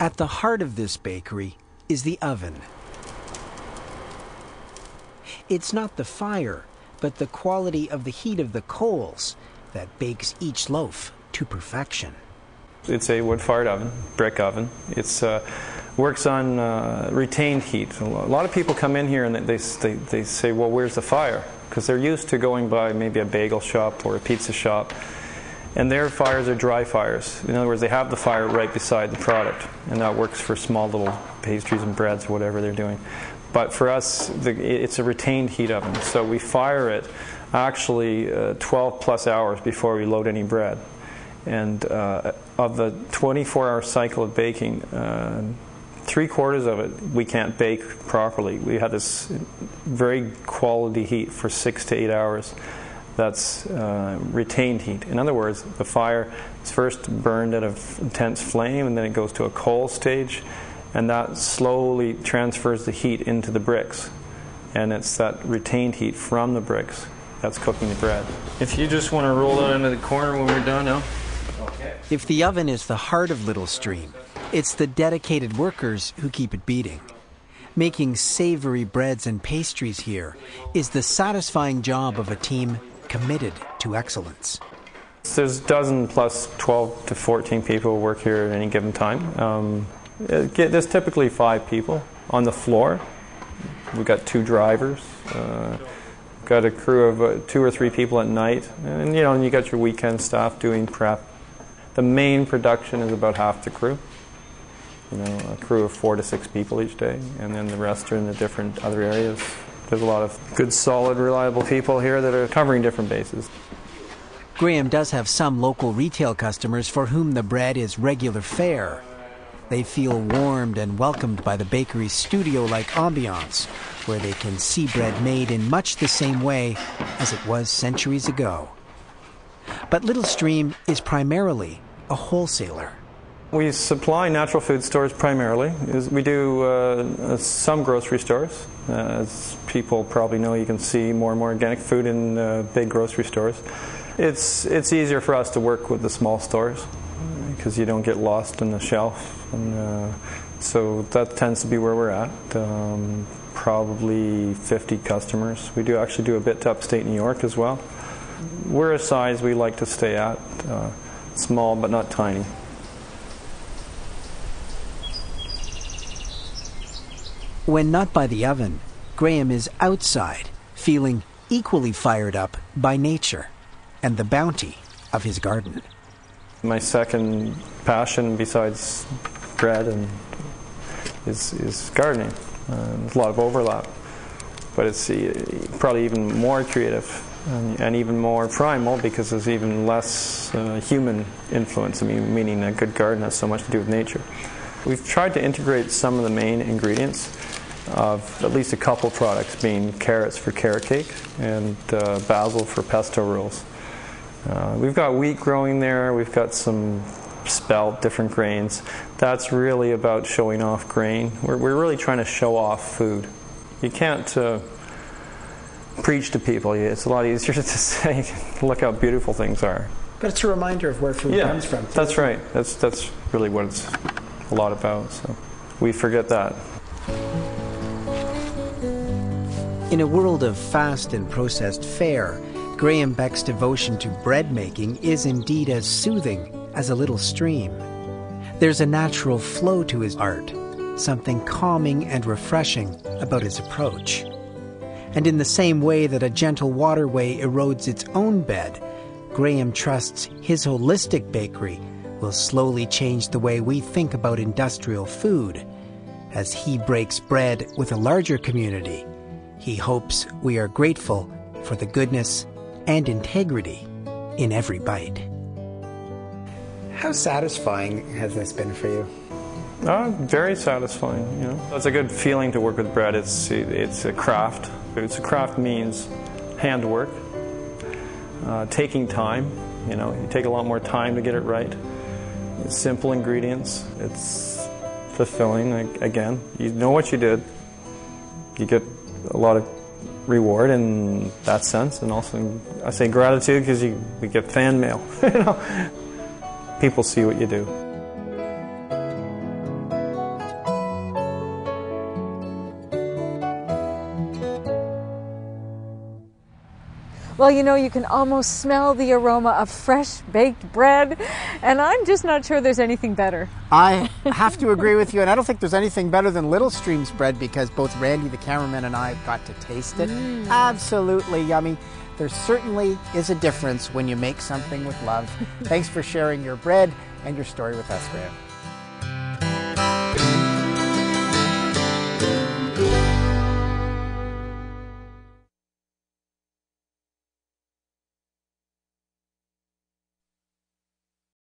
At the heart of this bakery is the oven. It's not the fire, but the quality of the heat of the coals that bakes each loaf to perfection. It's a wood-fired oven, brick oven. It's works on retained heat. A lot of people come in here and they say, well, where's the fire? Because they're used to going by maybe a bagel shop or a pizza shop, and their fires are dry fires. In other words, they have the fire right beside the product, and that works for small little pastries and breads or whatever they're doing. But for us, it's a retained heat oven, so we fire it actually 12 plus hours before we load any bread. And of the 24-hour cycle of baking, 3/4 of it we can't bake properly. We have this very quality heat for 6 to 8 hours. That's retained heat. In other words, the fire is first burned at an intense flame, and then it goes to a coal stage, and that slowly transfers the heat into the bricks. And it's that retained heat from the bricks that's cooking the bread. If you just want to roll that into the corner when we're done now. Okay. If the oven is the heart of Little Stream, it's the dedicated workers who keep it beating. Making savory breads and pastries here is the satisfying job of a team committed to excellence. There's a dozen plus 12 to 14 people who work here at any given time. There's typically 5 people on the floor. We've got 2 drivers. Got a crew of 2 or 3 people at night, and you got your weekend staff doing prep. The main production is about half the crew. A crew of 4 to 6 people each day, and then the rest are in the different other areas. There's a lot of good, solid, reliable people here that are covering different bases. Graham does have some local retail customers for whom the bread is regular fare. They feel warmed and welcomed by the bakery's studio-like ambiance, where they can see bread made in much the same way as it was centuries ago. But Little Stream is primarily a wholesaler. We supply natural food stores primarily. We do some grocery stores. As people probably know, you can see more and more organic food in big grocery stores. It's easier for us to work with the small stores because you don't get lost in the shelf. And so that tends to be where we're at. Probably 50 customers. We do actually do a bit to upstate New York as well. We're a size we like to stay at, small but not tiny. When not by the oven, Graham is outside, feeling equally fired up by nature and the bounty of his garden. My second passion besides bread is gardening. There's a lot of overlap, but it's probably even more creative and even more primal because there's even less human influence. Meaning a good garden has so much to do with nature. We've tried to integrate some of the main ingredients of at least a couple products, being carrots for carrot cake and basil for pesto rolls. We've got wheat growing there. We've got some spelt, different grains. That's really about showing off grain. We're really trying to show off food. You can't preach to people. It's a lot easier to say, look how beautiful things are. But it's a reminder of where food comes from. That's right. That's really what it's a lot about. So we forget that. In a world of fast and processed fare, Graham Beck's devotion to bread making is indeed as soothing as a little stream. There's a natural flow to his art, something calming and refreshing about his approach. And in the same way that a gentle waterway erodes its own bed, Graham trusts his holistic bakery will slowly change the way we think about industrial food. As he breaks bread with a larger community, he hopes we are grateful for the goodness and integrity in every bite. How satisfying has this been for you? Very satisfying. It's a good feeling to work with bread. It's a craft. It's a craft means handwork, taking time. You take a lot more time to get it right. It's simple ingredients. It's fulfilling. Again, you know what you did. You get a lot of reward in that sense, and also I say gratitude because we get fan mail. People see what you do. Well, you know, you can almost smell the aroma of fresh baked bread, and I'm just not sure there's anything better. I have to agree with you, and I don't think there's anything better than Little Stream's bread, because both Randy, the cameraman, and I got to taste it. Absolutely yummy. There certainly is a difference when you make something with love. Thanks for sharing your bread and your story with us, Graham.